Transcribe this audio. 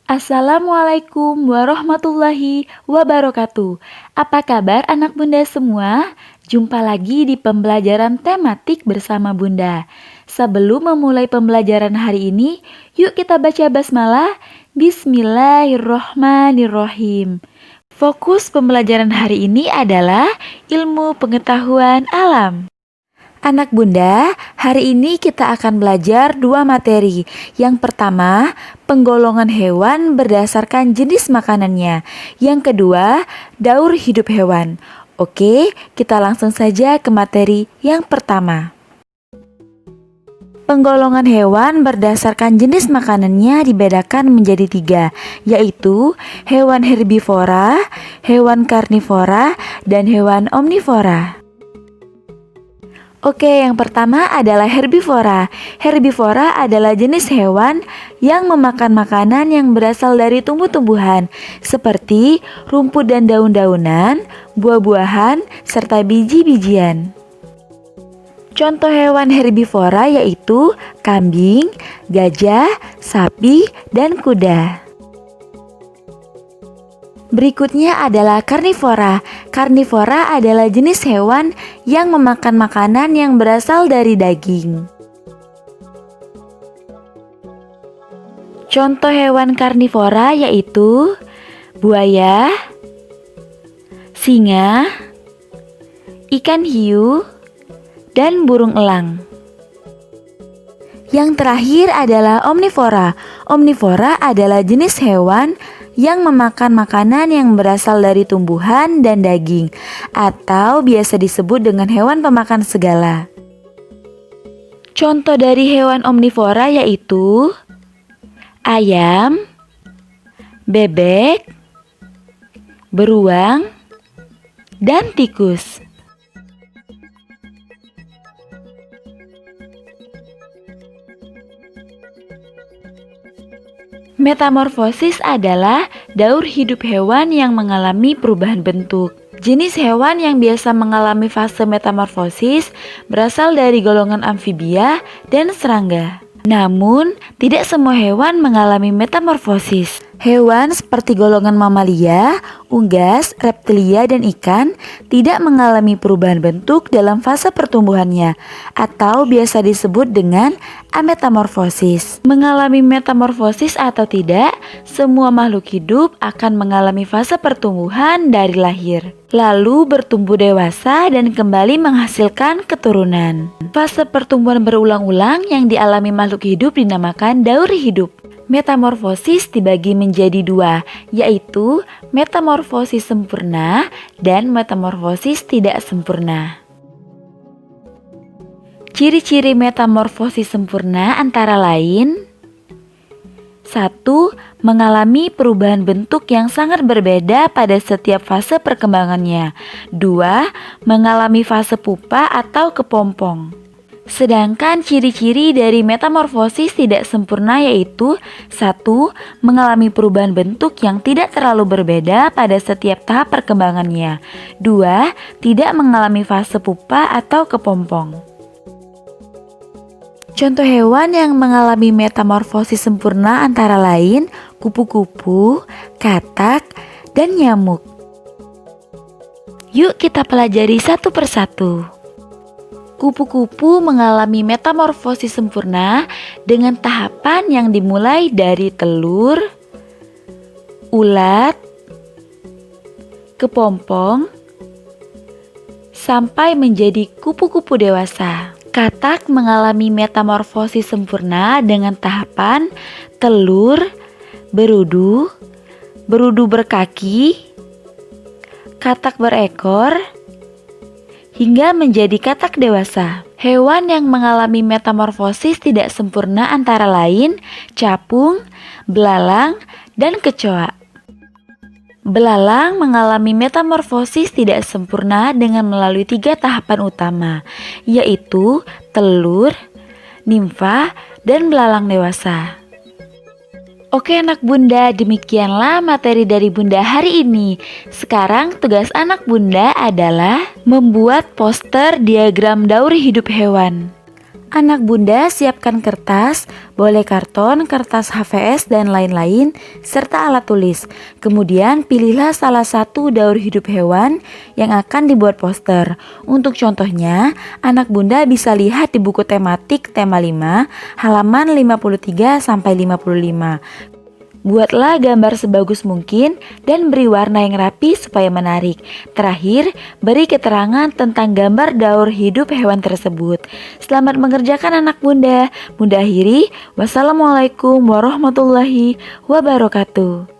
Assalamualaikum warahmatullahi wabarakatuh. Apa kabar anak bunda semua? Jumpa lagi di pembelajaran tematik bersama bunda. Sebelum memulai pembelajaran hari ini, yuk kita baca basmalah. Bismillahirrohmanirrohim. Fokus pembelajaran hari ini adalah ilmu pengetahuan alam. Anak bunda, hari ini kita akan belajar dua materi. Yang pertama, penggolongan hewan berdasarkan jenis makanannya. Yang kedua, daur hidup hewan. Oke, kita langsung saja ke materi yang pertama. Penggolongan hewan berdasarkan jenis makanannya dibedakan menjadi tiga, yaitu hewan herbivora, hewan karnivora, dan hewan omnivora. Oke, yang pertama adalah herbivora. Herbivora adalah jenis hewan yang memakan makanan yang berasal dari tumbuh-tumbuhan seperti rumput dan daun-daunan, buah-buahan, serta biji-bijian. Contoh hewan herbivora yaitu kambing, gajah, sapi, dan kuda. Berikutnya adalah karnivora. Karnivora adalah jenis hewan yang memakan makanan yang berasal dari daging. Contoh hewan karnivora yaitu buaya, singa, ikan hiu, dan burung elang. Yang terakhir adalah omnivora. Omnivora adalah jenis hewan yang memakan makanan yang berasal dari tumbuhan dan daging, atau biasa disebut dengan hewan pemakan segala. Contoh dari hewan omnivora yaitu ayam, bebek, beruang, dan tikus. Metamorfosis adalah daur hidup hewan yang mengalami perubahan bentuk. Jenis hewan yang biasa mengalami fase metamorfosis berasal dari golongan amfibia dan serangga. Namun, tidak semua hewan mengalami metamorfosis. Hewan seperti golongan mamalia, unggas, reptilia, dan ikan tidak mengalami perubahan bentuk dalam fase pertumbuhannya, atau biasa disebut dengan ametamorfosis. Mengalami metamorfosis atau tidak, semua makhluk hidup akan mengalami fase pertumbuhan dari lahir, lalu bertumbuh dewasa dan kembali menghasilkan keturunan. Fase pertumbuhan berulang-ulang yang dialami makhluk hidup dinamakan daur hidup. Metamorfosis dibagi menjadi dua, yaitu metamorfosis sempurna dan metamorfosis tidak sempurna. Ciri-ciri metamorfosis sempurna antara lain: 1. Mengalami perubahan bentuk yang sangat berbeda pada setiap fase perkembangannya. 2. Mengalami fase pupa atau kepompong. Sedangkan ciri-ciri dari metamorfosis tidak sempurna yaitu 1. Mengalami perubahan bentuk yang tidak terlalu berbeda pada setiap tahap perkembangannya. 2. Tidak mengalami fase pupa atau kepompong. Contoh hewan yang mengalami metamorfosis sempurna antara lain kupu-kupu, katak, dan nyamuk. Yuk kita pelajari satu persatu. Kupu-kupu mengalami metamorfosis sempurna dengan tahapan yang dimulai dari telur, ulat, kepompong, sampai menjadi kupu-kupu dewasa. Katak mengalami metamorfosis sempurna dengan tahapan telur, berudu, berudu berkaki, katak berekor, hingga menjadi katak dewasa. Hewan yang mengalami metamorfosis tidak sempurna antara lain capung, belalang, dan kecoa. Belalang mengalami metamorfosis tidak sempurna dengan melalui 3 tahapan utama, yaitu telur, nimfa, dan belalang dewasa. Oke anak bunda, demikianlah materi dari bunda hari ini. Sekarang tugas anak bunda adalah membuat poster diagram daur hidup hewan. Anak bunda siapkan kertas, boleh karton, kertas HVS, dan lain-lain, serta alat tulis. Kemudian pilihlah salah satu daur hidup hewan yang akan dibuat poster. Untuk contohnya, anak bunda bisa lihat di buku tematik tema 5, halaman 53-55. Buatlah gambar sebagus mungkin dan beri warna yang rapi supaya menarik. Terakhir, beri keterangan tentang gambar daur hidup hewan tersebut. Selamat mengerjakan anak bunda. Bunda akhiri, wassalamualaikum warahmatullahi wabarakatuh.